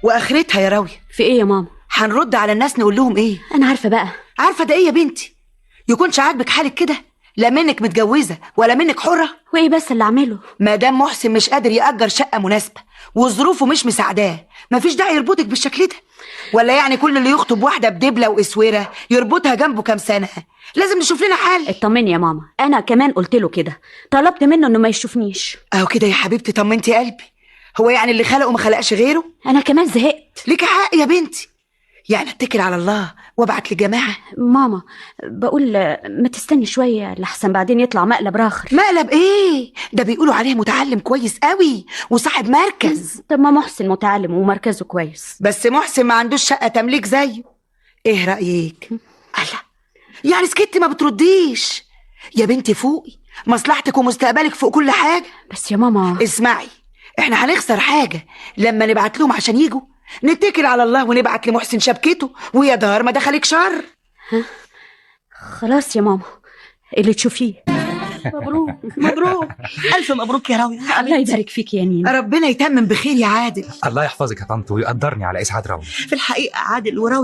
واخرتها يا راوية في ايه يا ماما؟ هنرد على الناس نقول لهم ايه؟ انا عارفه بقى. عارفه ده ايه يا بنتي؟ يكونش عاجبك حالك كده؟ لا منك متجوزه ولا منك حره. وايه بس اللي اعمله؟ مادام محسن مش قادر يأجر شقه مناسبه وظروفه مش مساعداه، مفيش داعي يربطك بالشكل ده. ولا يعني كل اللي يخطب واحده بدبله واسوره يربطها جنبه كام سنه؟ لازم نشوف لنا حل. اطمني يا ماما، انا كمان قلت له كده، طلبت منه انه ما يشوفنيش. اهو كده يا حبيبتي، طمنتي قلبي. هو يعني اللي خلقه ما خلقش غيره؟ انا كمان زهقت. ليك حق يا بنتي، يعني اتكل على الله وابعت لجماعه. ماما بقول ما تستني شويه لحسن بعدين يطلع مقلب راخر. مقلب ايه؟ ده بيقولوا عليه متعلم كويس قوي وصاحب مركز. طب ما محسن متعلم ومركزه كويس. بس محسن ما عندوش شقه تمليك زيه. ايه رايك؟ الله، يعني سكتي ما بترديش؟ يا بنتي فوقي، مصلحتك ومستقبلك فوق كل حاجه. بس يا ماما اسمعي، احنا هنخسر حاجه لما نبعت لهم عشان يجوا؟ نتكل على الله ونبعت لمحسن شبكته، ويا دار ما دخلك شر. خلاص يا ماما اللي تشوفيه. مبروك مبروك، ألف مبروك يا راوية. الله يبارك فيك يا نينا. ربنا يتمم بخير يا عادل. الله يحفظك يا طنط ويقدرني على اسعاد راوية. في الحقيقة عادل وراوية